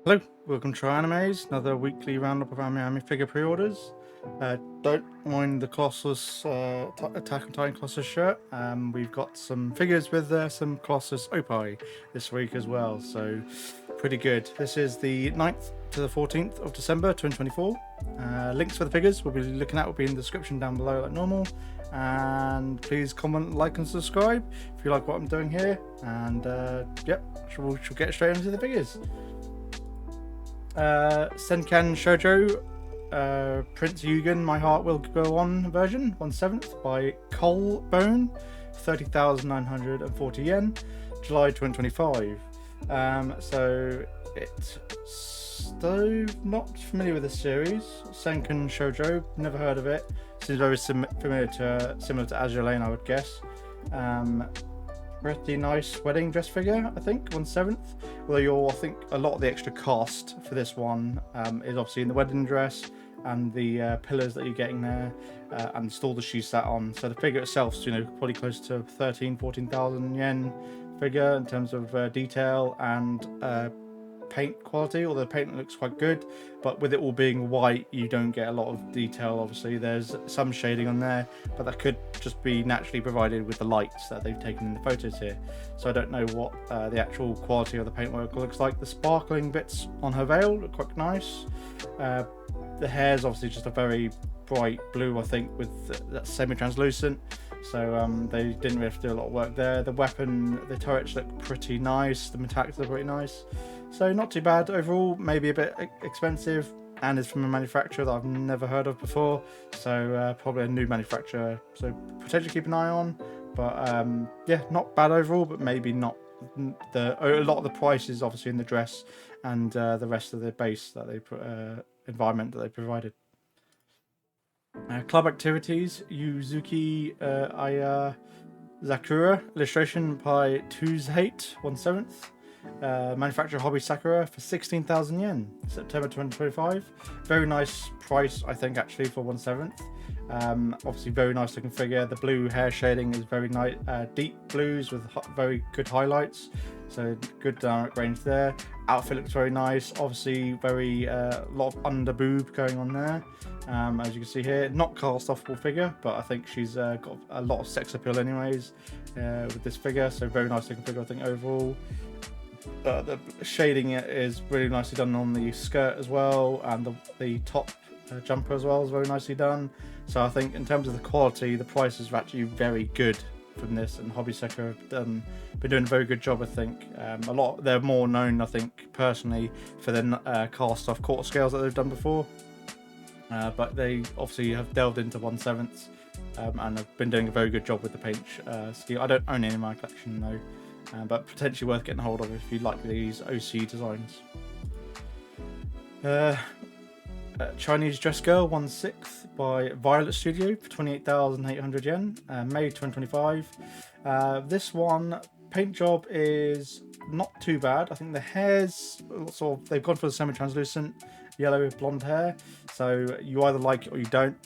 Hello, welcome to Animes, another weekly roundup of AMIAMI figure pre-orders. Don't mind the Colossus Attack on Titan Colossus shirt. We've got some figures with some Colossus Opie this week as well, so pretty good. This is the 9th to the 14th of December 2024. Links for the figures we'll be looking at will be in the description down below like normal. And please comment, like and subscribe if you like what I'm doing here. And yep, we'll get straight into the figures. Senkan Shoujo, Prince Yugen, My Heart Will Go On version, 1/7 by Cole Bone, 30,940 yen, July 2025. So not familiar with this series. Senkan Shoujo, never heard of it. Seems very similar to Azure Lane, I would guess. Pretty nice wedding dress figure, I think, 1/7. Although I think a lot of the extra cost for this one is obviously in the wedding dress and the pillars that you're getting there, and still the she sat on. So the figure itself is, probably close to 14,000 yen figure in terms of detail and paint quality. Although the paint looks quite good, but with it all being white, you don't get a lot of detail. Obviously, there's some shading on there, but that could just be naturally provided with the lights that they've taken in the photos here. So I don't know what the actual quality of the paintwork looks like. The sparkling bits on her veil look quite nice. The hair is obviously just a very bright blue, I think, with that semi-translucent. So they didn't really have to do a lot of work there. The weapon, the turrets look pretty nice. The metallics look pretty nice. So not too bad overall. Maybe a bit expensive, and is from a manufacturer that I've never heard of before. So probably a new manufacturer. So potentially keep an eye on. But yeah, not bad overall. But maybe not a lot of the price is obviously in the dress and the rest of the base that they environment that they provided. Club activities: Yuzuki Aya Zakura, illustration by Tuzhate, 1/7. Manufacturer Hobby Sakura for 16,000 yen, September 2025. Very nice price, I think, actually, for 1/7. Obviously, very nice looking figure. The blue hair shading is very nice, deep blues with very good highlights. So good dynamic range there. Outfit looks very nice. Obviously, very lot of under boob going on there. As you can see here, not cast offable figure, but I think she's got a lot of sex appeal anyways with this figure. So very nice looking figure, I think, overall. The shading is really nicely done on the skirt as well, and the top jumper as well is very nicely done. So I think in terms of the quality, the prices are actually very good from this, and Hobby Sakura have been doing a very good job, I think. They're more known, I think, personally, for their cast off quarter scales that they've done before. But they obviously have delved into 1/7 and have been doing a very good job with the paint scheme. I don't own any in my collection though, but potentially worth getting hold of if you like these OC designs. Chinese Dress Girl, 1/6 by Violet Studio for 28,800 yen, May 2025. This one, paint job is not too bad. I think the hair's they've gone for the semi-translucent yellow with blonde hair, so you either like it or you don't.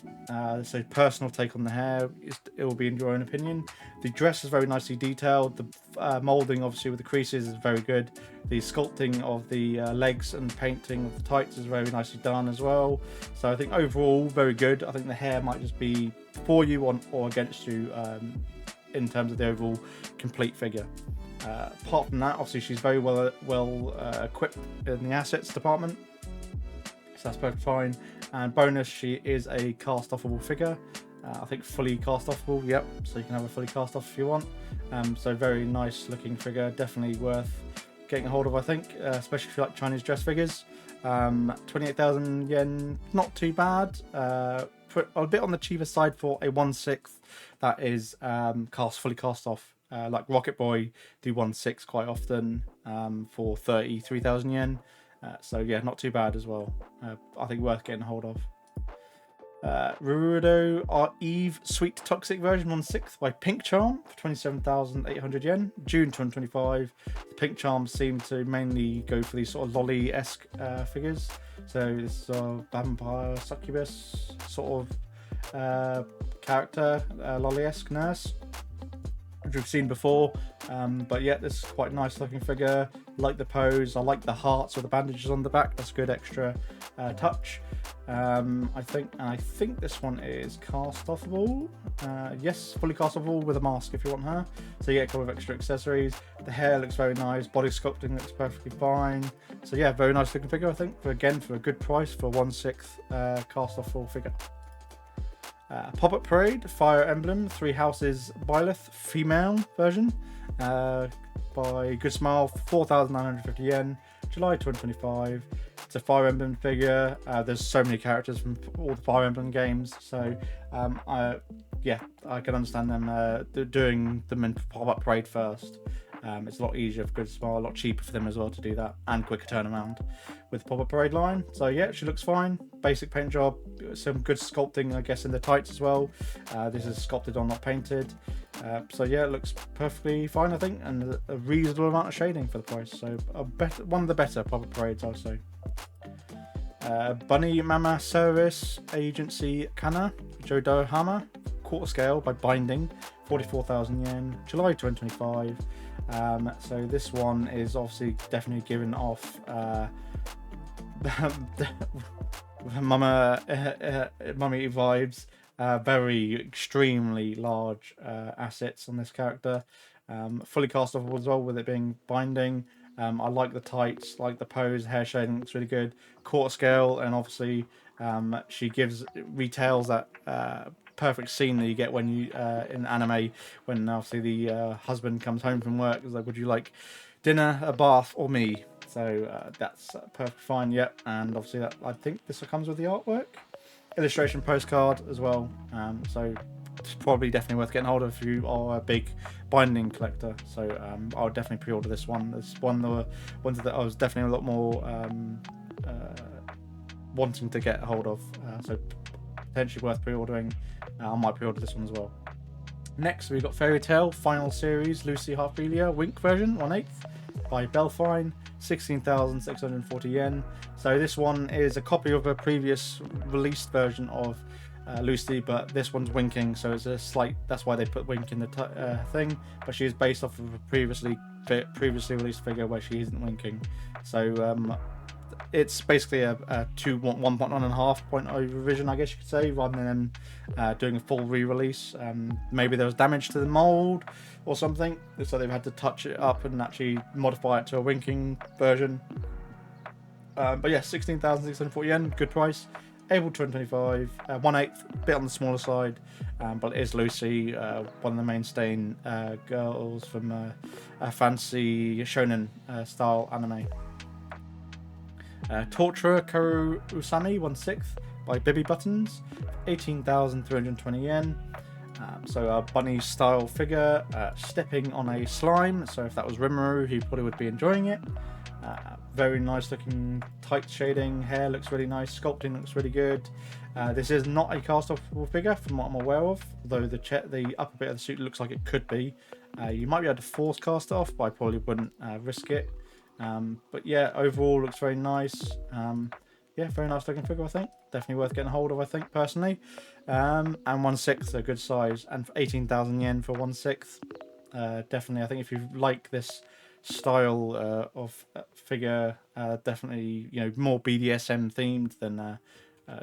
So personal take on the hair, it will be in your own opinion. The dress is very nicely detailed. The moulding, obviously, with the creases is very good. The sculpting of the legs and painting of the tights is very nicely done as well. So I think overall very good. I think the hair might just be for you or against you in terms of the overall complete figure. Apart from that, obviously she's very well equipped in the assets department. So that's perfectly fine. And bonus, she is a cast offable figure. I think fully cast offable, yep. So you can have a fully cast off if you want. So very nice looking figure, definitely worth getting a hold of, I think, especially if you like Chinese dress figures. 28,000 yen, not too bad. Put a bit on the cheaper side for a 1/6 that is fully cast off. Like Rocket Boy do 1/6 quite often for 33,000 yen. So yeah, not too bad as well. I think worth getting a hold of. Rurudo Eve Sweet Toxic version, 1/6 by Pink Charm for 27,800 yen, June 2025. The Pink Charms seem to mainly go for these sort of lolly-esque figures. So this is a vampire succubus sort of character, lolly-esque nurse. which we've seen before. But yeah, this is quite a nice looking figure. Like the pose, I like the hearts with the bandages on the back. That's a good extra touch. I think this one is cast offable. Yes, fully cast offable with a mask if you want her. So you get a couple of extra accessories. The hair looks very nice. Body sculpting looks perfectly fine. So yeah, very nice looking figure, I think. For a good price for 1/6 cast offable figure. Pop-Up Parade, Fire Emblem, Three Houses Byleth, female version, by Good Smile, 4,950 yen, July 2025. It's a Fire Emblem figure. There's so many characters from all the Fire Emblem games, so I can understand them doing them in Pop-Up Parade first. It's a lot easier for Good Smile, a lot cheaper for them as well to do that, and quicker turnaround with Pop-Up Parade line. So yeah, she looks fine. Basic paint job, some good sculpting, I guess, in the tights as well. This is sculpted on, not painted. So yeah, it looks perfectly fine, I think, and a reasonable amount of shading for the price. So one of the better Pop-Up Parades, I'll say. Bunny Mama Service Agency Kana Jodohama, quarter scale by Binding, 44,000 yen, July 2025. So this one is obviously definitely giving off mummy vibes. Very extremely large assets on this character. Fully cast off as well with it being Binding. I like the tights, like the pose, hair shading looks really good. Quarter scale, and obviously she retails that perfect scene that you get when you in anime, when obviously the husband comes home from work. It's like, would you like dinner, a bath, or me? So that's perfectly fine. Yep, and obviously that, I think this comes with the artwork, illustration postcard as well. So it's probably definitely worth getting hold of if you are a big Binding collector. So I would definitely pre-order this one. It's one of the ones that I was definitely a lot more wanting to get hold of. So potentially worth pre-ordering. I might pre-order this one as well. Next, we've got Fairy Tail Final Series Lucy Harpelia Wink version, 1/8 by Belfine, 16,640 yen. So this one is a copy of a previous released version of Lucy, but this one's winking, so it's a slight. That's why they put wink in the thing. But she is based off of a previously released figure where she isn't winking. So it's basically a 1.5 revision, I guess you could say, rather than doing a full re-release. Maybe there was damage to the mold or something, so they've had to touch it up and actually modify it to a winking version. But yeah, 16,640 yen, good price. April 2025, 1/8, bit on the smaller side, but it is Lucy, one of the mainstay girls from a fancy shonen style anime. Torturer Karu Usami, 1/6 by Bibi Buttons, 18,320 yen. So a bunny style figure stepping on a slime. So if that was Rimuru, he probably would be enjoying it. Very nice looking tight shading, hair looks really nice, sculpting looks really good. This is not a cast off figure from what I'm aware of, though the upper bit of the suit looks like it could be. You might be able to force cast it off, but I probably wouldn't risk it. But yeah, overall looks very nice. Yeah, very nice looking figure, I think. Definitely worth getting a hold of, I think, personally. And 1/6, a good size, and for 18,000 yen for 1/6. Definitely, I think if you like this style of figure, definitely, more BDSM themed, then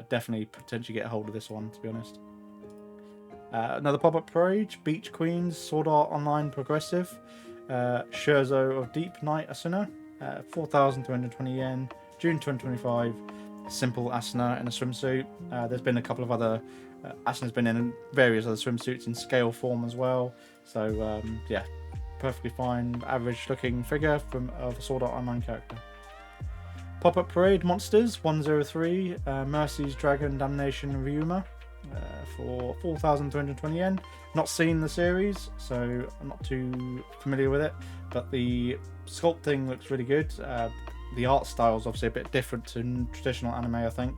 definitely potentially get a hold of this one, to be honest. Another pop-up parade, Beach Queens Sword Art Online Progressive, Scherzo of Deep Night Asuna, 4,220 yen, June 2025. Simple Asuna in a swimsuit. There's been a couple of other Asuna's been in various other swimsuits in scale form as well. So yeah, perfectly fine, average looking figure of a Sword Art Online character. Pop-up Parade Monsters 103, Mercy's Dragon Damnation Ryuma, for 4,220 yen. Not seen the series, so I'm not too familiar with it, but the sculpting looks really good. The art style is obviously a bit different to traditional anime, I think.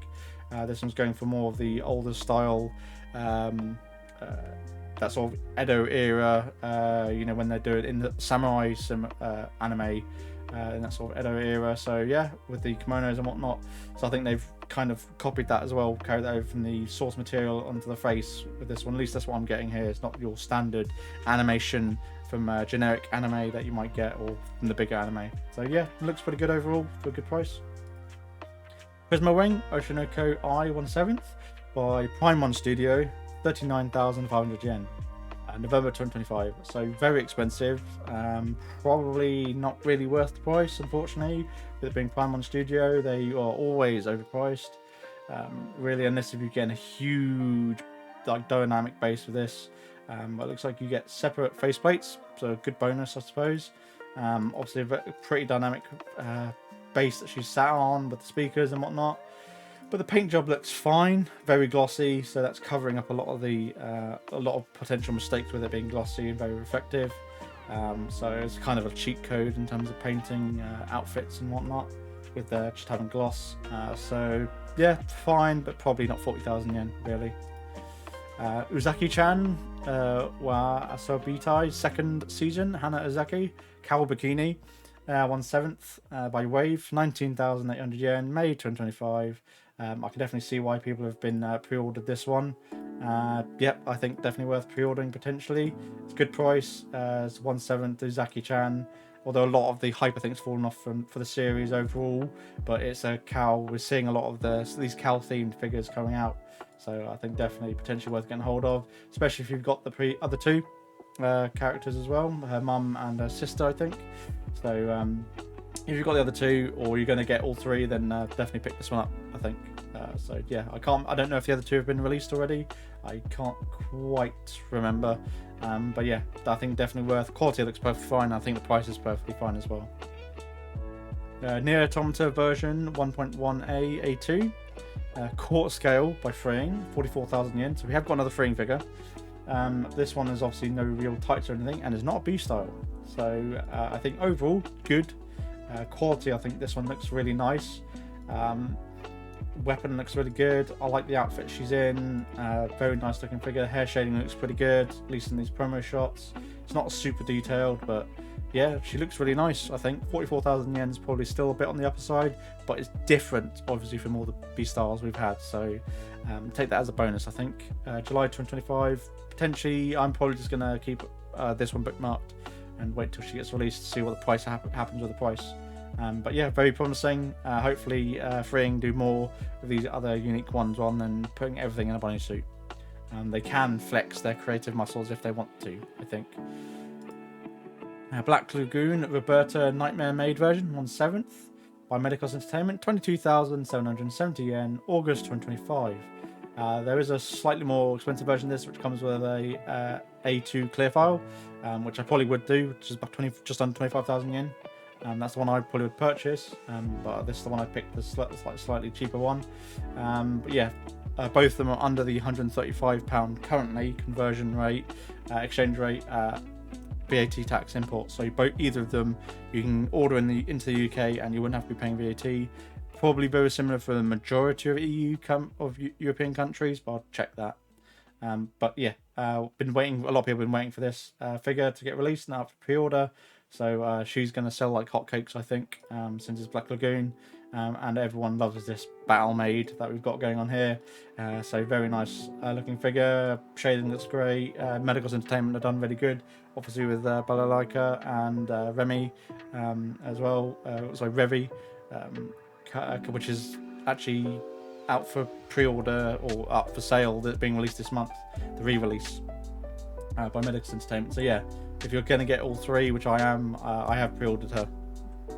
This one's going for more of the older style, that sort of Edo era, when they're doing in the samurai anime, in that sort of Edo era. So yeah, with the kimonos and whatnot. So I think they've kind of copied that as well, carried that over from the source material onto the face with this one. At least that's what I'm getting here. It's not your standard animation from generic anime that you might get, or from the bigger anime. So yeah, it looks pretty good overall for a good price. Prisma Wing Oshinoko I 1/7 by Prime One Studio, 39,500 yen. November 2025. So very expensive. Probably not really worth the price, unfortunately. With it being Prime One Studio, they are always overpriced. Really, unless if you get a huge like dynamic base with this. It looks like you get separate faceplates, so a good bonus, I suppose. Obviously, a pretty dynamic base that she's sat on with the speakers and whatnot. But the paint job looks fine, very glossy, so that's covering up a lot of potential mistakes with it being glossy and very reflective. So it's kind of a cheat code in terms of painting outfits and whatnot with just having gloss. So yeah, fine, but probably not 40,000 yen really. Uzaki-chan wa Asobitai second season, Hana Uzaki, Cowl Bikini, 1/7 by Wave, 19,800 yen, May 2025. I can definitely see why people have been pre-ordered this one. Yep, I think definitely worth pre-ordering potentially. It's a good price. It's 1/7 Uzaki-chan. Although a lot of the hype I think has fallen off for the series overall, but it's a cowl. We're seeing a lot of these cowl themed figures coming out, so I think definitely potentially worth getting hold of, especially if you've got the other two characters as well, her mum and her sister, I think. So if you've got the other two, or you're going to get all three, then definitely pick this one up, I think. So yeah, I don't know if the other two have been released already. I can't quite remember. But yeah, I think definitely worth. Quality looks perfectly fine. I think the price is perfectly fine as well. Near Automata version 1.1A A2, Court Scale by Freeing, 44,000 yen. So we have got another Freeing figure. This one is obviously no real tights or anything, and is not a B style. So I think overall good. Quality, I think this one looks really nice. Weapon looks really good. I like the outfit she's in. Very nice looking figure. Hair shading looks pretty good, at least in these promo shots. It's not super detailed, but yeah, she looks really nice. I think 44,000 yen is probably still a bit on the upper side, but it's different obviously from all the B styles we've had, so take that as a bonus. I think July 2025 potentially. I'm probably just gonna keep this one bookmarked and wait till she gets released to see what the price happens with the price. But yeah, very promising. Hopefully Freeing do more of these other unique ones rather than putting everything in a bunny suit. They can flex their creative muscles if they want to, I think. Black Lagoon Roberta Nightmare Maid version, 1/7 by Medicos Entertainment, 22,770 yen, August 2025. There is a slightly more expensive version of this, which comes with a A2 clear file, which I probably would do, which is about just under 25,000 yen. That's the one I probably would purchase, but this is the one I picked, the slightly cheaper one. But yeah, both of them are under the £135 currently conversion rate, exchange rate, VAT tax import. So either of them you can order into the UK and you wouldn't have to be paying VAT. Probably very similar for the majority of European countries, but I'll check that. But yeah, been waiting. A lot of people have been waiting for this figure to get released now for pre-order. So she's going to sell like hotcakes, I think, since it's Black Lagoon. And everyone loves this battle maid that we've got going on here. So very nice looking figure. Shading looks great. Medicos Entertainment have done really good, obviously with Balalaika and Remy as well. Sorry, Revi, which is actually out for pre-order or up for sale. That's being released this month. The re-release by Medicos Entertainment. So yeah, if you're going to get all three, which I am, I have pre-ordered her.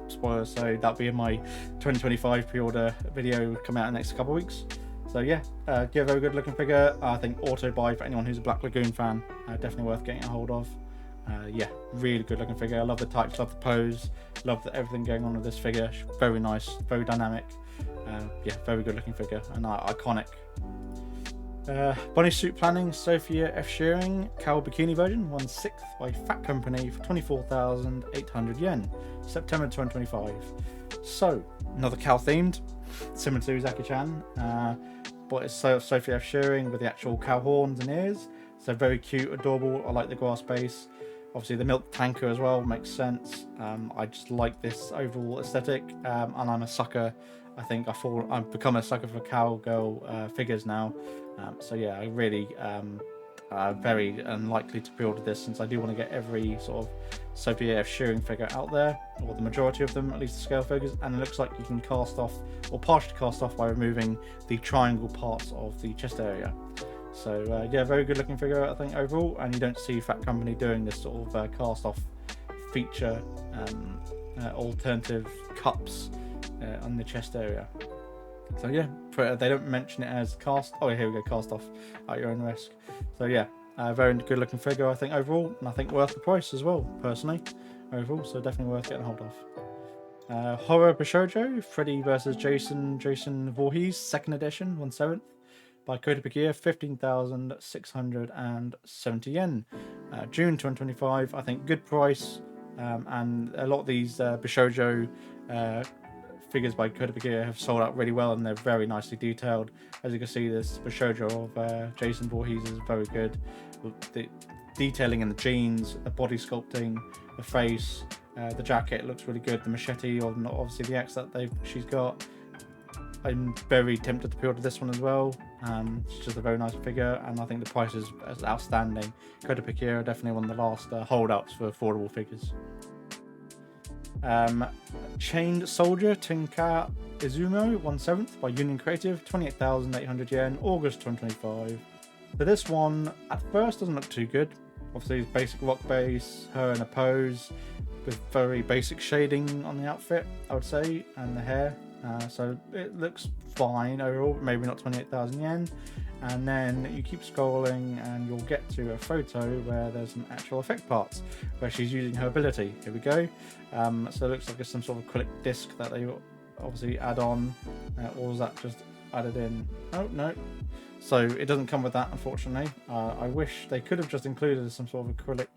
Spoilers, so that'll be in my 2025 pre-order video, come out in the next couple of weeks. So yeah, give a very good looking figure. I think auto buy for anyone who's a Black Lagoon fan, definitely worth getting a hold of. Yeah, really good looking figure. I love the types, love the pose, love everything going on with this figure. Very nice, very dynamic. Yeah, very good looking figure and iconic. Bunny Suit Planning, Sophia F. Shearing, Cowl Bikini version, 1/6 by Fat Company for 24,800 yen, September 2025. So, another cowl themed, similar to Uzaki-chan, but it's Sophia F. Shearing with the actual cow horns and ears. So very cute, adorable. I like the grass base. Obviously the milk tanker as well makes sense. I just like this overall aesthetic, and I'm a sucker I think I've become a sucker for cowgirl figures now. So yeah, I really very unlikely to pre-order this, since I do want to get every sort of Sophie AF shearing figure out there, or the majority of them, at least the scale figures. And it looks like you can cast off, or partially cast off, by removing the triangle parts of the chest area. So yeah, very good looking figure, I think, overall. And you don't see Fat Company doing this sort of cast off feature alternative cups on the chest area. So yeah, they don't mention it as cast. Oh, here we go, cast off at your own risk. So yeah, very good looking figure, I think, overall, and I think worth the price as well, personally, overall. So definitely worth getting a hold of. Horror Bishoujo, Freddy vs Jason Voorhees, 2nd edition, 1/7 by Kota Pakia, 15,670 yen. June 2025, I think good price, and a lot of these Bishoujo figures by Kota Pakia have sold out really well, and they're very nicely detailed. As you can see, this Bishoujo of Jason Voorhees is very good. The detailing in the jeans, the body sculpting, the face, the jacket looks really good. The machete, or obviously the axe that she's got. I'm very tempted to pre-order this one as well. It's just a very nice figure, and I think the price is outstanding. Kota Pakia are definitely one of the last holdouts for affordable figures. Chained Soldier Tinka Izumo, 1/7 by Union Creative, 28,800 yen, August 2025. So this one at first doesn't look too good. Obviously it's basic rock base, her in a pose with very basic shading on the outfit, I would say, and the hair. So it looks fine overall, maybe not 28,000 yen. And then you keep scrolling and you'll get to a photo where there's some actual effect parts where she's using her ability. Here we go. So it looks like it's some sort of acrylic disc that they obviously add on, or is that just added in? Oh no, so it doesn't come with that, unfortunately. I wish they could have just included some sort of acrylic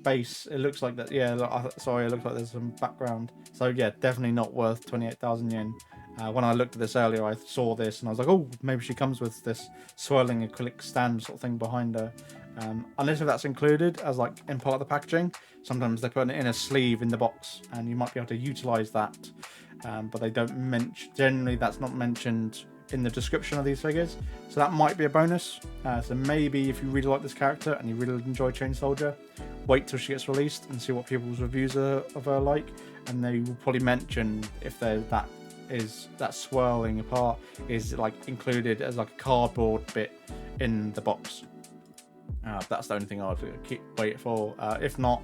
base. It looks like that. Yeah, sorry, it looks like there's some background. So yeah, definitely not worth 28,000 yen. When I looked at this earlier, I saw this and I was like, oh, maybe she comes with this swirling acrylic stand sort of thing behind her. Unless if that's included as like in part of the packaging. Sometimes they put it in a sleeve in the box, and you might be able to utilize that. But they don't mention. Generally, that's not mentioned in the description of these figures. So that might be a bonus. So maybe if you really like this character and you really enjoy Chain Soldier, wait till she gets released and see what people's reviews of her like, and they will probably mention if there's that swirling apart is like included as like a cardboard bit in the box. That's the only thing I'd keep waiting for. If not,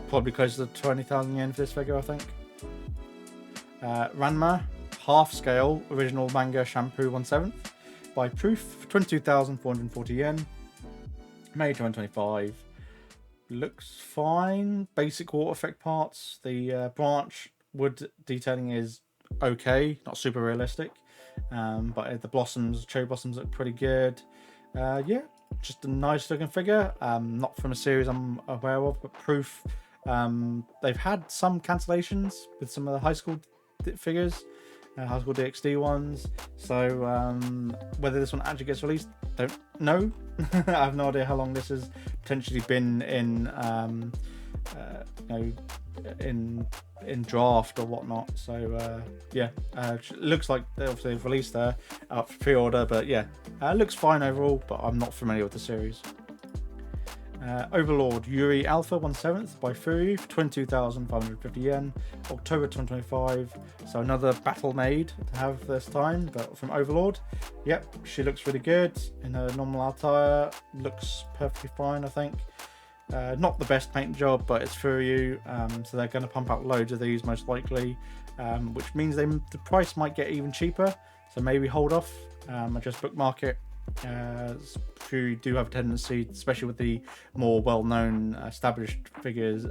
probably close to 20,000 yen for this figure, I think. Ranma half scale original manga shampoo 1/7 by Proof, 22,440 yen. May 2025. Looks fine. Basic water effect parts. The branch wood detailing is okay, not super realistic, but the cherry blossoms look pretty good. Yeah, just a nice looking figure. Not from a series I'm aware of, but Proof, they've had some cancellations with some of the high school figures, high school DxD ones. So whether this one actually gets released, don't know. I have no idea how long this has potentially been in in draft or whatnot. So yeah, looks like they've released her out for pre-order, but yeah, looks fine overall, but I'm not familiar with the series. Overlord Yuri Alpha 1/7 by Fury for 22,550 yen, October 2025. So another battle maid to have this time, but from Overlord. Yep, she looks really good in her normal attire. Looks perfectly fine, I think. Not the best paint job, but it's Furyu, so they're going to pump out loads of these most likely, which means the price might get even cheaper, so maybe hold off and just bookmark it. Furyu do have a tendency, especially with the more well-known established figures,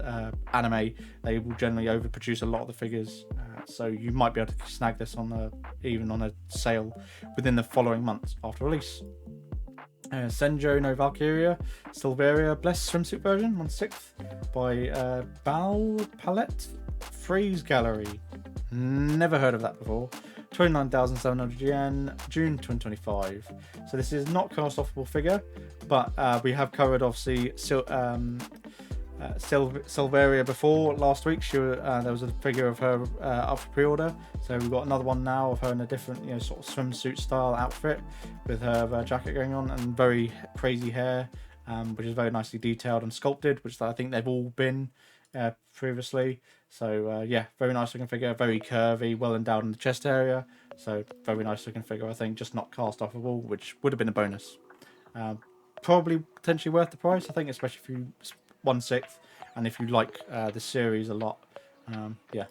anime, they will generally overproduce a lot of the figures, so you might be able to snag this even on a sale within the following months after release. Senjo no Valkyria Silveria Bless swimsuit version 1/6 by Bal Palette Freeze Gallery. Never heard of that before. 29,700 yen, June 2025. So this is not cast offable figure, but we have covered obviously Silveria before last week. There was a figure of her up for pre-order, so we've got another one now of her in a different, sort of swimsuit style outfit with her jacket going on and very crazy hair, which is very nicely detailed and sculpted, which I think they've all been previously. So yeah, very nice looking figure, very curvy, well endowed in the chest area. So very nice looking figure, I think, just not cast offable, which would have been a bonus. Probably potentially worth the price, I think, especially if you 1/6, and if you like the series a lot. Yeah.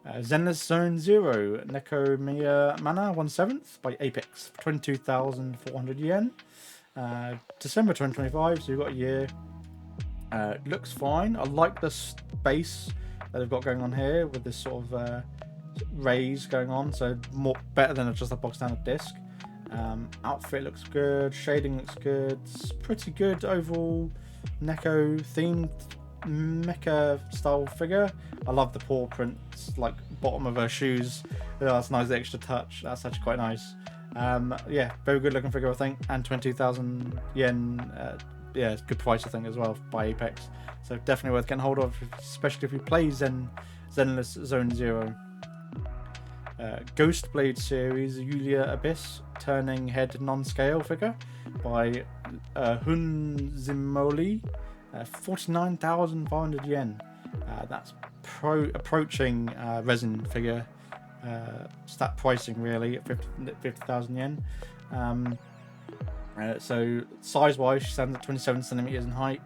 Zenless Zone Zero, Neko Miya Mana 1/7 by Apex, 22,400 yen. December 2025, so you've got a year. Looks fine. I like the space that they've got going on here with this sort of rays going on, so better than just a box standard disc. Outfit looks good, shading looks good, it's pretty good overall Neko themed mecha style figure. I love the paw prints, like bottom of her shoes. That's nice, the extra touch, that's actually quite nice. Yeah, very good looking figure, I think, and 20,000 yen. Yeah, it's a good price, I think, as well, by Apex, so definitely worth getting hold of, especially if you play Zenless Zone Zero. Ghost Blade series Yulia Abyss turning head non-scale figure by Hunzimoli, 49,500 yen. That's approaching resin figure stat pricing, really, at 50,000 yen. So size wise, she stands at 27 centimeters in height,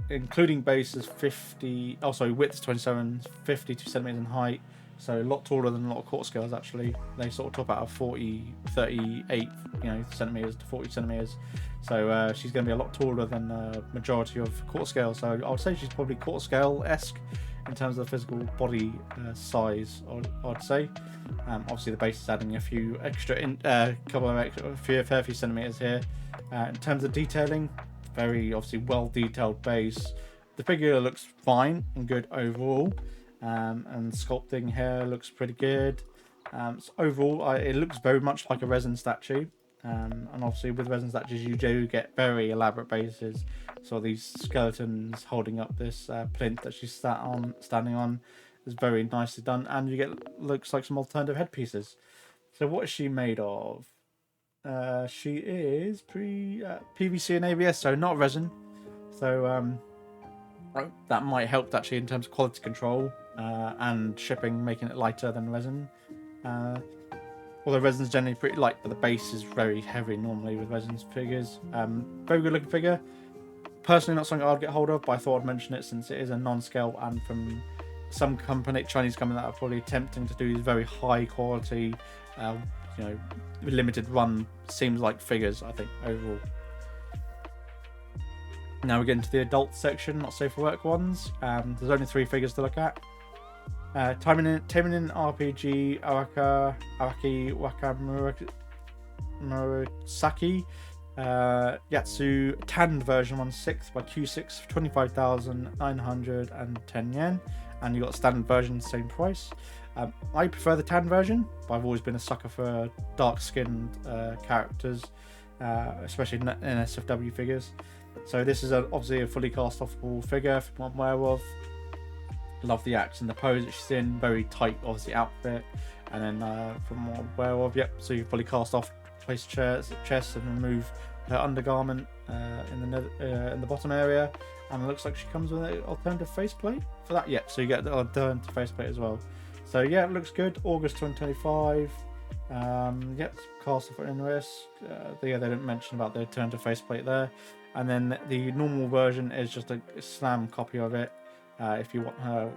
including base is 50. Also, width is 27, 52 centimeters in height. So a lot taller than a lot of quarter scales, actually. They sort of top out of 38, centimeters to 40 centimeters. So she's going to be a lot taller than the majority of quarter scale. So I would say she's probably quarter scale-esque in terms of the physical body size, I'd say. Obviously the base is adding a few extra, fair few centimeters here. In terms of detailing, very obviously well detailed base. The figure looks fine and good overall. And sculpting hair looks pretty good. So overall, it looks very much like a resin statue. And obviously with resin statues, you do get very elaborate bases. So these skeletons holding up this plinth that she's standing on is very nicely done. And you get, looks like, some alternative headpieces. So what is she made of? She is PVC and ABS, so not resin. So that might help actually in terms of quality control and shipping, making it lighter than resin. Although resin's generally pretty light, but the base is very heavy normally with resin figures. Very good looking figure. Personally, not something I'd get hold of, but I thought I'd mention it since it is a non-scale and from some Chinese company that are probably attempting to do these very high quality, limited run, seems like figures, I think, overall. Now we get into the adult section, not safe for work ones. There's only 3 figures to look at. Taiminin RPG Araki Wakamurasaki Yatsu tanned version 1/6 by Q6 for 25,910 yen, and you got standard version, same price. I prefer the tan version, but I've always been a sucker for dark skinned characters, especially in SFW figures. So this is obviously a fully cast offable figure from what I'm aware of. Love the action, the pose that she's in, very tight obviously outfit, and then from what I'm aware of, yep, so you fully cast off, place chest and remove her undergarment in the bottom area, and it looks like she comes with an alternative faceplate for that. Yep, so you get the alternative faceplate as well. So yeah, it looks good. August 2025. Yep, cast off in risk. They didn't mention about the alternative faceplate there. And then the normal version is just a slam copy of it. If you want her,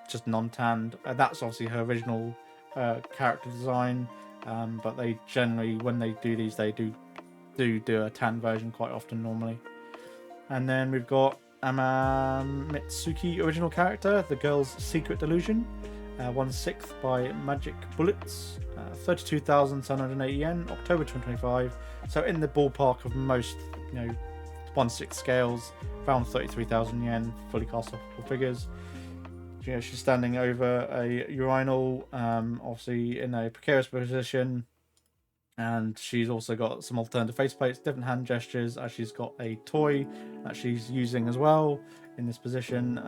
just non-tanned. That's obviously her original character design. But they generally, when they do these, they do a tan version quite often normally. And then we've got Mitsuki original character, the girl's secret delusion, 1/6 by Magic Bullets, 32,780 yen, October 2025. So in the ballpark of most, 1/6 scales, around 33,000 yen, fully cast offable figures. She's standing over a urinal, obviously in a precarious position. And she's also got some alternative faceplates, different hand gestures, as she's got a toy that she's using as well in this position.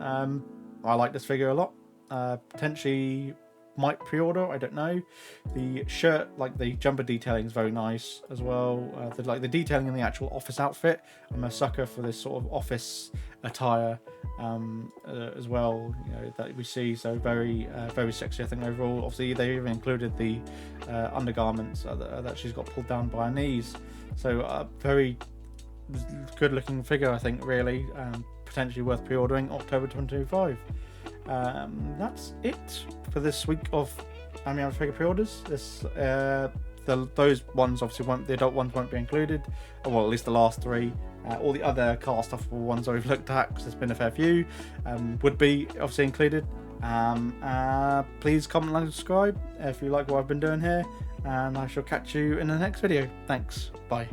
I like this figure a lot. Potentially might pre-order, I don't know. The shirt, like the jumper detailing, is very nice as well. The detailing in the actual office outfit, I'm a sucker for this sort of office attire as well, you know, that we see. So very sexy, I think, overall. Obviously they even included the undergarments that she's got pulled down by her knees, so very good looking figure, I think, really. Potentially worth pre-ordering October 2025. That's it for this week of AMIAMI figure pre-orders. Those ones obviously won't, the adult ones won't be included, well, at least the last three. All the other cast off ones that we've looked at, because there's been a fair few, would be obviously included. Please comment, like, and subscribe if you like what I've been doing here, and I shall catch you in the next video. Thanks, bye.